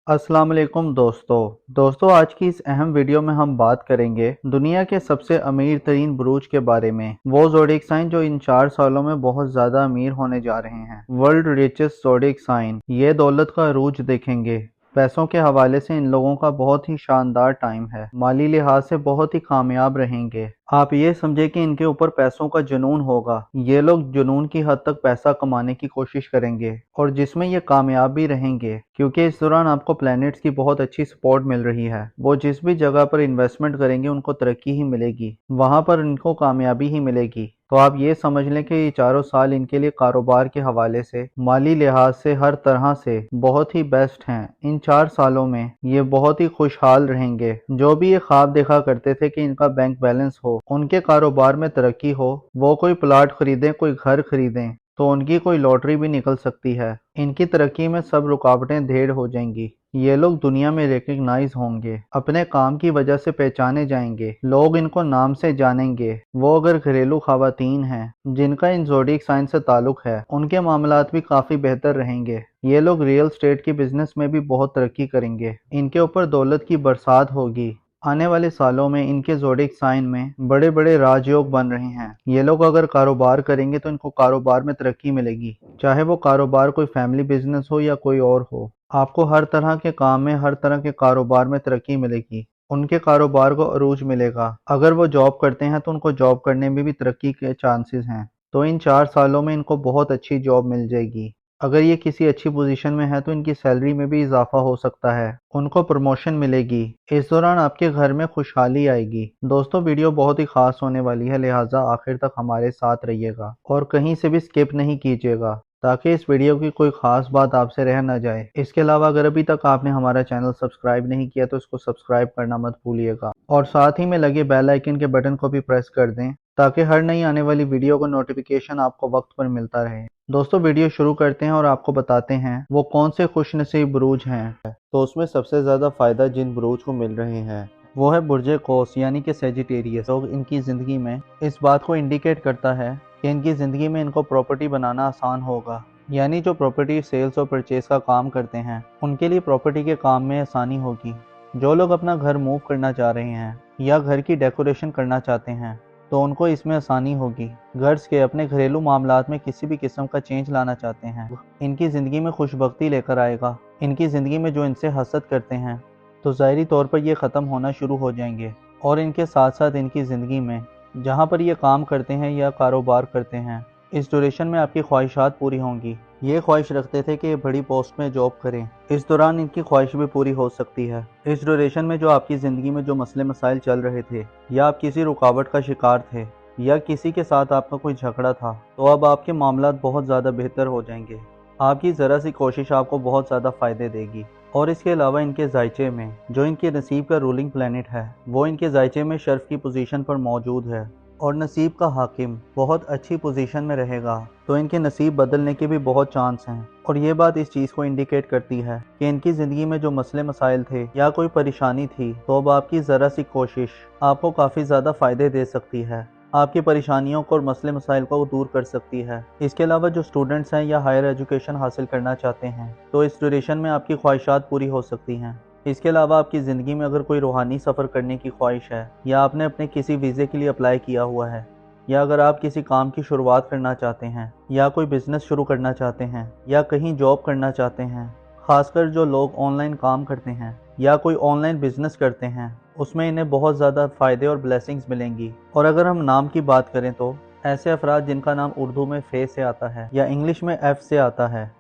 अस्सलाम वालेकुम दोस्तों आज की इस अहम वीडियो में हम बात करेंगे दुनिया के सबसे अमीर तरीन बुरूज के बारे में। वो ज़ोडिएक साइन जो इन 4 सालों में बहुत ज़्यादा अमीर होने जा रहे हैं। World richest zodiac sign. ये दौलत का अरूज देखेंगे। पैसों के हवाले से इन लोगों का बहुत ही शानदार टाइम है। माली लिहाज से बहुत ही कामयाब रहेंगे। आप ये समझे कि इनके ऊपर पैसों का जुनून होगा। ये लोग जुनून की हद तक पैसा कमाने की कोशिश करेंगे और जिसमें ये कामयाब भी रहेंगे, क्योंकि इस दौरान आपको प्लैनेट्स की बहुत अच्छी सपोर्ट मिल रही है। वो जिस भी जगह पर इन्वेस्टमेंट करेंगे उनको तरक्की ही मिलेगी, वहां पर इनको कामयाबी ही मिलेगी। तो आप ये समझ लें कि ये चारों साल इनके लिए कारोबार के हवाले से, माली लिहाज से, हर तरह से बहुत ही बेस्ट हैं। इन 4 सालों में ये बहुत ही खुशहाल रहेंगे। जो भी ये ख्वाब देखा करते थे कि इनका बैंक बैलेंस हो, उनके कारोबार में तरक्की हो, वो कोई प्लाट खरीदें, कोई घर खरीदें, तो उनकी कोई लॉटरी भी निकल सकती है। इनकी तरक्की में सब रुकावटें ढेर हो जाएंगी। ये लोग दुनिया में रिकग्नाइज होंगे, अपने काम की वजह से पहचाने जाएंगे, लोग इनको नाम से जानेंगे। वो अगर घरेलू खवातीन हैं जिनका इन ज़ोडिएक साइन से ताल्लुक है, उनके मामलात भी काफ़ी बेहतर रहेंगे। ये लोग रियल स्टेट की बिजनेस में भी बहुत तरक्की करेंगे। इनके ऊपर दौलत की बरसात होगी। आने वाले सालों में इनके ज़ोडिएक साइन में बड़े बड़े राजयोग बन रहे हैं। ये लोग अगर कारोबार करेंगे तो इनको कारोबार में तरक्की मिलेगी, चाहे वो कारोबार कोई फैमिली बिजनेस हो या कोई और हो। आपको हर तरह के काम में, हर तरह के कारोबार में तरक्की मिलेगी। उनके कारोबार को अरूज मिलेगा। अगर वो जॉब करते हैं तो उनको जॉब करने में भी तरक्की के चांसेस हैं। तो इन 4 सालों में इनको बहुत अच्छी जॉब मिल जाएगी। अगर ये किसी अच्छी पोजीशन में है तो इनकी सैलरी में भी इजाफा हो सकता है, उनको प्रमोशन मिलेगी। इस दौरान आपके घर में खुशहाली आएगी। दोस्तों, वीडियो बहुत ही खास होने वाली है, लिहाजा आखिर तक हमारे साथ रहिएगा और कहीं से भी स्किप नहीं कीजिएगा, ताकि इस वीडियो की कोई खास बात आपसे रह न जाए। इसके अलावा अगर अभी तक आपने हमारा चैनल सब्सक्राइब नहीं किया तो इसको सब्सक्राइब करना मत भूलिएगा और साथ ही में लगे बेल आइकन के बटन को भी प्रेस कर दें, ताकि हर नई आने वाली वीडियो का नोटिफिकेशन आपको वक्त पर मिलता रहे। दोस्तों, वीडियो शुरू करते हैं और आपको बताते हैं वो कौन से खुशनसीब बुरूज हैं। तो उसमें सबसे ज़्यादा फ़ायदा जिन बुरूज को मिल रहे हैं वो है बुर्ज कौस यानी कि सेजिटेरियस। लोग इनकी ज़िंदगी में इस बात को इंडिकेट करता है कि इनकी ज़िंदगी में इनको प्रॉपर्टी बनाना आसान होगा। यानी जो प्रॉपर्टी सेल्स और परचेज का काम करते हैं उनके लिए प्रॉपर्टी के काम में आसानी होगी। जो लोग अपना घर मूव करना चाह रहे हैं या घर की डेकोरेशन करना चाहते हैं तो उनको इसमें आसानी होगी। गर्ल्स के अपने घरेलू मामलात में किसी भी किस्म का चेंज लाना चाहते हैं, इनकी ज़िंदगी में खुशबख्ती लेकर आएगा। इनकी ज़िंदगी में जो इनसे हसद करते हैं तो ज़ाहिरी तौर पर ये ख़त्म होना शुरू हो जाएंगे। और इनके साथ साथ इनकी ज़िंदगी में जहाँ पर ये काम करते हैं या कारोबार करते हैं, इस ड्यूरेशन में आपकी ख्वाहिशात पूरी होंगी। ये ख्वाहिश रखते थे कि ये बड़ी पोस्ट में जॉब करें, इस दौरान इनकी ख्वाहिश भी पूरी हो सकती है। इस ड्यूरेशन में जो आपकी ज़िंदगी में जो मसले मसाइल चल रहे थे, या आप किसी रुकावट का शिकार थे, या किसी के साथ आपका कोई झगड़ा था, तो अब आपके मामलात बहुत ज़्यादा बेहतर हो जाएंगे। आपकी ज़रा सी कोशिश आपको बहुत ज़्यादा फ़ायदे देगी। और इसके अलावा इनके जायचे में जो इनके नसीब का रूलिंग प्लैनेट है, वो इनके जायचे में शर्फ की पोजीशन पर मौजूद है और नसीब का हाकिम बहुत अच्छी पोजीशन में रहेगा, तो इनके नसीब बदलने के भी बहुत चांस हैं। और ये बात इस चीज़ को इंडिकेट करती है कि इनकी ज़िंदगी में जो मसले मसाइल थे या कोई परेशानी थी, तो अब आपकी ज़रा सी कोशिश आपको काफ़ी ज़्यादा फ़ायदे दे सकती है, आपकी परेशानियों को और मसले मसाइल को दूर कर सकती है। इसके अलावा जो स्टूडेंट्स हैं या हायर एजुकेशन हासिल करना चाहते हैं, तो इस ड्यूरेशन में आपकी ख्वाहिशात पूरी हो सकती हैं। इसके अलावा आपकी ज़िंदगी में अगर कोई रूहानी सफ़र करने की ख्वाहिश है, या आपने अपने किसी वीज़े के लिए अप्लाई किया हुआ है, या अगर आप किसी काम की शुरुआत करना चाहते हैं, या कोई बिज़नेस शुरू करना चाहते हैं, या कहीं जॉब करना चाहते हैं, ख़ासकर जो लोग ऑनलाइन काम करते हैं या कोई ऑनलाइन बिज़नेस करते हैं, उसमें इन्हें बहुत ज़्यादा फ़ायदे और ब्लेसिंग्स मिलेंगी। और अगर हम नाम की बात करें तो ऐसे अफराद जिनका नाम उर्दू में फे से आता है या इंग्लिश में एफ से आता है,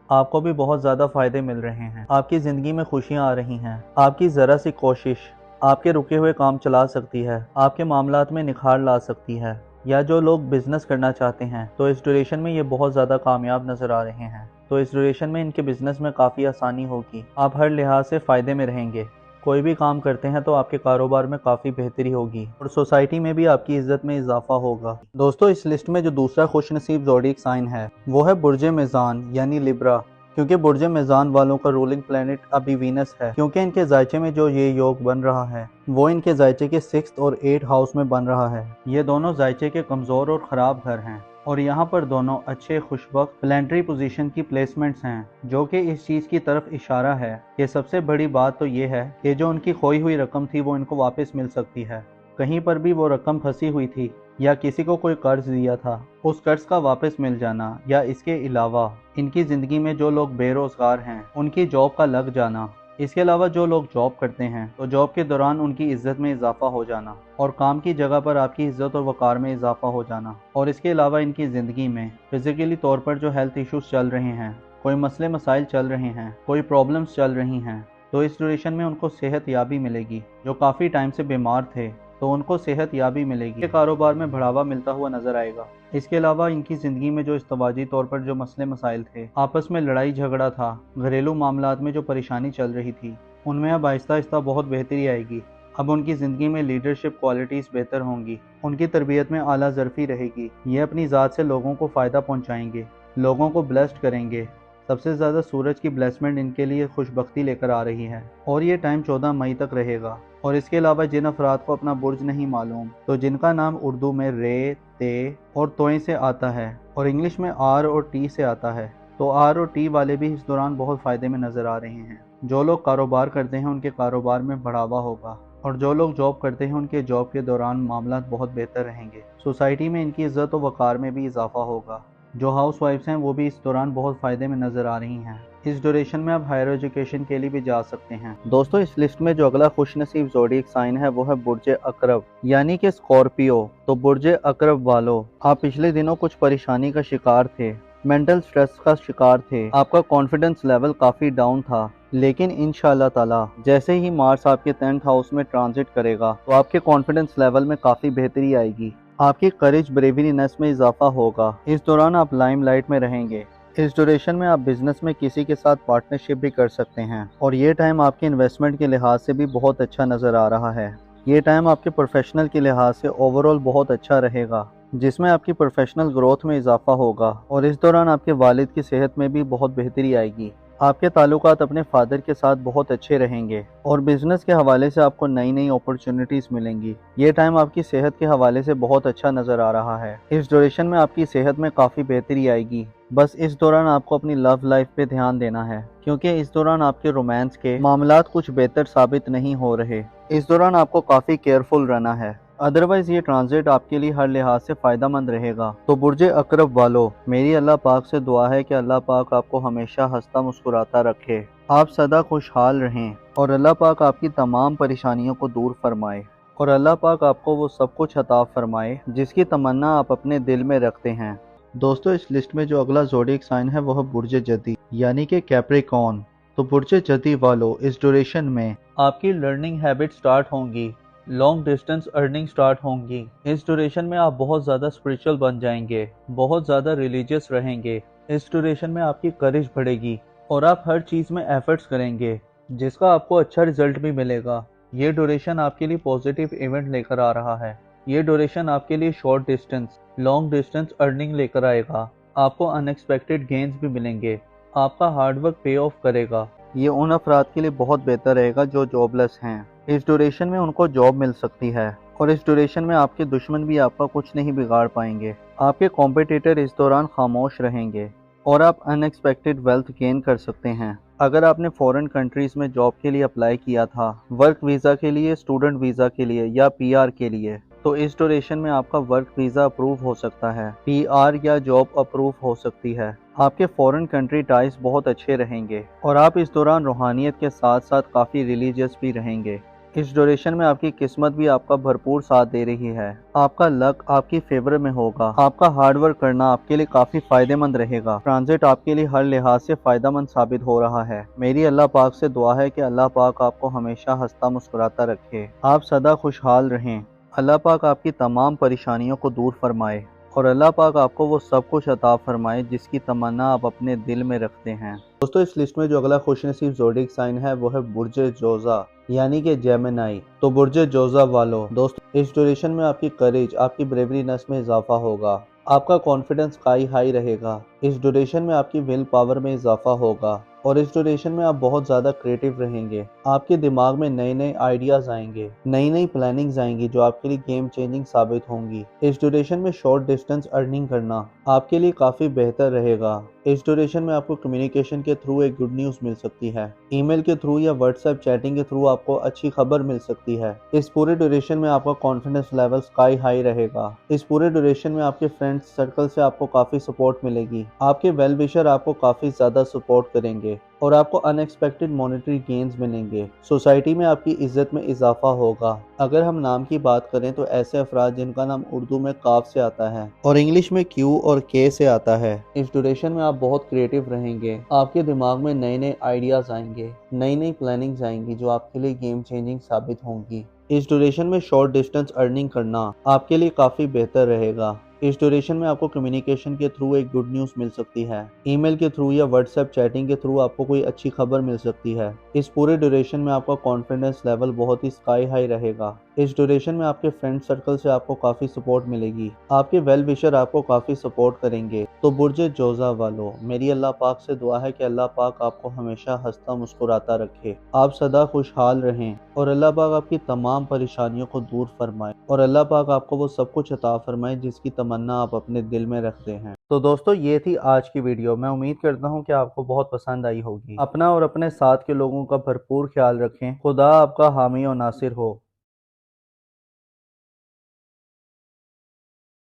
आपको भी बहुत ज़्यादा फ़ायदे मिल रहे हैं। आपकी ज़िंदगी में खुशियाँ आ रही हैं। आपकी ज़रा सी कोशिश आपके रुके हुए काम चला सकती है, आपके मामलात में निखार ला सकती है। या जो लोग बिज़नेस करना चाहते हैं तो इस ड्यूरेशन में ये बहुत ज़्यादा कामयाब नज़र आ रहे हैं, तो इस ड्यूरेशन में इनके बिज़नेस में काफ़ी आसानी होगी। आप हर लिहाज से फ़ायदे में रहेंगे। कोई भी काम करते हैं तो आपके कारोबार में काफ़ी बेहतरी होगी और सोसाइटी में भी आपकी इज्जत में इजाफा होगा। दोस्तों, इस लिस्ट में जो दूसरा खुशनसीब ज़ोडिएक साइन है वो है बुर्ज मीज़ान यानी लिब्रा। क्योंकि बुर्ज मीज़ान वालों का रूलिंग प्लैनेट अभी वीनस है, क्योंकि इनके जायचे में जो ये योग बन रहा है वो इनके जायचे के 6th और 8th हाउस में बन रहा है। ये दोनों जायचे के कमज़ोर और ख़राब घर हैं। और यहाँ पर दोनों अच्छे खुशबख्त प्लानिटरी पोजीशन की प्लेसमेंट्स हैं, जो कि इस चीज़ की तरफ इशारा है कि सबसे बड़ी बात तो ये है कि जो उनकी खोई हुई रकम थी वो इनको वापस मिल सकती है। कहीं पर भी वो रकम फंसी हुई थी या किसी को कोई कर्ज दिया था, उस कर्ज का वापस मिल जाना, या इसके अलावा इनकी ज़िंदगी में जो लोग बेरोज़गार हैं उनकी जॉब का लग जाना, इसके अलावा जो लोग जॉब करते हैं तो जॉब के दौरान उनकी इज्जत में इजाफा हो जाना और काम की जगह पर आपकी इज्जत और वकार में इजाफा हो जाना, और इसके अलावा इनकी ज़िंदगी में फिजिकली तौर पर जो हेल्थ इश्यूज चल रहे हैं, कोई मसले मसाइल चल रहे हैं, कोई प्रॉब्लम्स चल रही हैं, तो इस ड्यूरेशन में उनको सेहत याबी मिलेगी। जो काफ़ी टाइम से बीमार थे तो उनको सेहत याबी मिलेगी, कारोबार में बढ़ावा मिलता हुआ नजर आएगा। इसके अलावा इनकी ज़िंदगी में जो इस्तवाजी तौर पर जो मसले मसाइल थे, आपस में लड़ाई झगड़ा था, घरेलू मामलात में जो परेशानी चल रही थी, उनमें अब आहिस्ता आहिस्ता बहुत बेहतरी आएगी। अब उनकी ज़िंदगी में लीडरशिप क्वालिटीज़ बेहतर होंगी, उनकी तरबियत में आला ज़रफ़ी रहेगी, ये अपनी ज़ात से लोगों को फ़ायदा पहुँचाएंगे, लोगों को ब्लेस्ड करेंगे। सबसे ज़्यादा सूरज की ब्लेसमेंट इनके लिए खुशबख्ती लेकर आ रही है और ये टाइम 14 मई तक रहेगा। और इसके अलावा जिन अफराद को अपना बुर्ज नहीं मालूम, तो जिनका नाम उर्दू में रे, ते और तोय से आता है और इंग्लिश में आर और टी से आता है, तो आर और टी वाले भी इस दौरान बहुत फ़ायदे में नज़र आ रहे हैं। जो लोग कारोबार करते हैं उनके कारोबार में बढ़ावा होगा, और जो लोग जॉब करते हैं उनके जॉब के दौरान मामला बहुत बेहतर रहेंगे। सोसाइटी में इनकी इज़्ज़त और वक़ार में भी इजाफा होगा। जो हाउस वाइफ्स हैं वो भी इस दौरान बहुत फ़ायदे में नज़र आ रही हैं। इस ड्यूरेशन में आप हायर एजुकेशन के लिए भी जा सकते हैं। दोस्तों, इस लिस्ट में जो अगला खुशनसीब ज़ोडिएक साइन है वो है बुर्ज अकरब यानी कि स्कॉर्पियो। तो बुर्ज अकरब वालों, आप पिछले दिनों कुछ परेशानी का शिकार थे, मेंटल स्ट्रेस का शिकार थे, आपका कॉन्फिडेंस लेवल काफ़ी डाउन था, लेकिन इंशाअल्लाह ताला जैसे ही मार्स आपके 10th हाउस में ट्रांजिट करेगा तो आपके कॉन्फिडेंस लेवल में काफ़ी बेहतरी आएगी, आपकी करेज ब्रेवरीनेस में इजाफा होगा। इस दौरान आप लाइमलाइट में रहेंगे। इस ड्यूरेशन में आप बिजनेस में किसी के साथ पार्टनरशिप भी कर सकते हैं, और ये टाइम आपके इन्वेस्टमेंट के लिहाज से भी बहुत अच्छा नज़र आ रहा है। ये टाइम आपके प्रोफेशनल के लिहाज से ओवरऑल बहुत अच्छा रहेगा, जिसमें आपकी प्रोफेशनल ग्रोथ में इजाफा होगा, और इस दौरान आपके वालिद की सेहत में भी बहुत बेहतरी आएगी। आपके ताल्लुकात अपने फादर के साथ बहुत अच्छे रहेंगे, और बिजनेस के हवाले से आपको नई नई अपॉर्चुनिटीज़ मिलेंगी। ये टाइम आपकी सेहत के हवाले से बहुत अच्छा नज़र आ रहा है। इस ड्यूरेशन में आपकी सेहत में काफ़ी बेहतरी आएगी। बस इस दौरान आपको अपनी लव लाइफ पे ध्यान देना है, क्योंकि इस दौरान आपके रोमांस के मामलात कुछ बेहतर साबित नहीं हो रहे। इस दौरान आपको काफ़ी केयरफुल रहना है, अदरवाइज ये ट्रांजिट आपके लिए हर लिहाज से फ़ायदेमंद रहेगा। तो बुर्ज अकरब वालों, मेरी अल्लाह पाक से दुआ है कि अल्लाह पाक आपको हमेशा हंसता मुस्कुराता रखे, आप सदा खुशहाल रहें, और अल्लाह पाक आपकी तमाम परेशानियों को दूर फरमाए, और अल्लाह पाक आपको वो सब कुछ अता फरमाए जिसकी तमन्ना आप अपने दिल में रखते हैं। दोस्तों, इस लिस्ट में जो अगला ज़ोडिएक साइन है वो है बुर्ज जदी यानी कि कैप्रिकॉर्न। तो बुर्ज जदी वालों, इस ड्यूरेशन में आपकी लर्निंग हैबिट स्टार्ट होंगी, लॉन्ग डिस्टेंस अर्निंग स्टार्ट होंगी। इस ड्यूरेशन में आप बहुत ज़्यादा स्पिरिचुअल बन जाएंगे, बहुत ज़्यादा रिलीजियस रहेंगे। इस ड्यूरेशन में आपकी करेज बढ़ेगी और आप हर चीज़ में एफर्ट्स करेंगे, जिसका आपको अच्छा रिजल्ट भी मिलेगा। ये ड्यूरेशन आपके लिए पॉजिटिव इवेंट लेकर आ रहा है। ये ड्यूरेशन आपके लिए short distance, long distance earning लेकर आएगा। आपको अनएक्सपेक्टेड गेन्स भी मिलेंगे, आपका हार्डवर्क पे ऑफ करेगा। ये उन अफराद के लिए बहुत बेहतर रहेगा जो जॉबलेस हैं। इस ड्यूरेशन में उनको जॉब मिल सकती है, और इस ड्यूरेशन में आपके दुश्मन भी आपका कुछ नहीं बिगाड़ पाएंगे। आपके कॉम्पिटिटर इस दौरान खामोश रहेंगे, और आप अनएक्सपेक्टेड वेल्थ गेन कर सकते हैं। अगर आपने फॉरेन कंट्रीज़ में जॉब के लिए अप्लाई किया था, वर्क वीज़ा के लिए, स्टूडेंट वीज़ा के लिए या पीआर के लिए, तो इस ड्यूरेशन में आपका वर्क वीज़ा अप्रूव हो सकता है, पीआर या जॉब अप्रूव हो सकती है। आपके फॉरेन कंट्री टाइज बहुत अच्छे रहेंगे, और आप इस दौरान रूहानियत के साथ साथ काफ़ी रिलीजियस भी रहेंगे। इस ड्यूरेशन में आपकी किस्मत भी आपका भरपूर साथ दे रही है। आपका लक आपकी फेवर में होगा। आपका हार्ड वर्क करना आपके लिए काफ़ी फ़ायदेमंद रहेगा। ट्रांजिट आपके लिए हर लिहाज से फ़ायदेमंद साबित हो रहा है। मेरी अल्लाह पाक से दुआ है कि अल्लाह पाक आपको हमेशा हंसता मुस्कुराता रखे, आप सदा खुशहाल रहें। अल्लाह पाक आपकी तमाम परेशानियों को दूर फरमाए, और अल्लाह पाक आपको वो सब कुछ अता फरमाए जिसकी तमन्ना आप अपने दिल में रखते हैं। दोस्तों, इस लिस्ट में जो अगला खुशनसीब ज़ोडिएक साइन है वो है बुर्ज जोज़ा यानी कि जेमिनी। तो बुर्ज जोज़ा वालों, दोस्तों, इस ड्यूरेशन में आपकी करेज, आपकी ब्रेवरीनेस में इजाफा होगा, आपका कॉन्फिडेंस स्काई हाई रहेगा। इस ड्यूरेशन में आपकी विल पावर में इजाफा होगा, اور اس ڈیوریشن میں آپ بہت زیادہ کریٹو رہیں گے۔ آپ کے دماغ میں نئے نئے آئیڈیاز آئیں گے، نئی نئی پلاننگز آئیں گی جو آپ کے لیے گیم چینجنگ ثابت ہوں گی۔ اس ڈیوریشن میں شارٹ ڈسٹینس ارننگ کرنا آپ کے لیے کافی بہتر رہے گا۔ اس ڈیوریشن میں آپ کو کمیونیکیشن کے تھرو ایک گڈ نیوز مل سکتی ہے۔ ای میل کے تھرو یا واٹس ایپ چیٹنگ کے تھرو آپ کو اچھی خبر مل سکتی ہے۔ اس پورے ڈیوریشن میں آپ کا کانفیڈنس لیول سکائی ہائی رہے گا۔ اس پورے ڈیوریشن میں آپ کے فرینڈز سرکل سے آپ کو کافی سپورٹ ملے گی۔ آپ کے ویل وشر آپ کو کافی زیادہ سپورٹ کریں گے اور آپ کو ان ایکسپیکٹڈ مانیٹری گینز ملیں گے۔ سوسائٹی میں آپ کی عزت میں اضافہ ہوگا۔ اگر ہم نام کی بات کریں تو ایسے افراد جن کا نام اردو میں کاف سے آتا ہے اور انگلش میں کیو اور کے سے آتا ہے، اس ڈیوریشن میں آپ بہت کریٹو رہیں گے۔ آپ کے دماغ میں نئے نئے آئیڈیاز آئیں گے، نئی نئی پلاننگز آئیں گی جو آپ کے لیے گیم چینجنگ ثابت ہوں گی۔ اس ڈیوریشن میں شارٹ ڈسٹینس ارننگ کرنا آپ کے لیے کافی بہتر رہے گا۔ اس ڈیوریشن میں آپ کو کمیونیکیشن کے تھرو ایک گڈ نیوز مل سکتی ہے۔ ای میل کے تھرو یا واٹس ایپ چیٹنگ کے تھرو آپ کو کوئی اچھی خبر مل سکتی ہے۔ اس پورے ڈیوریشن میں آپ کا کانفیڈنس لیول بہت ہی سکائی ہائی رہے گا۔ اس ڈیوریشن میں آپ کے فرینڈ سرکل سے آپ کو کافی سپورٹ ملے گی۔ آپ کے ویل وشر آپ کو کافی سپورٹ کریں گے۔ تو برج جوزا والو، میری اللہ پاک سے دعا ہے کہ اللہ پاک آپ کو ہمیشہ ہنستا مسکراتا رکھے، آپ سدا خوشحال رہیں اور اللہ پاک آپ کی تمام پریشانیوں کو دور فرمائے اور اللہ پاک آپ کو وہ سب کچھ عطا فرمائے جس کی تمنا آپ اپنے دل میں رکھتے ہیں۔ تو دوستو، یہ تھی آج کی ویڈیو۔ میں امید کرتا ہوں کہ آپ کو بہت پسند آئی ہوگی۔ اپنا اور اپنے ساتھ کے لوگوں کا بھرپور خیال رکھیں۔ خدا آپ کا حامی و ناصر ہو۔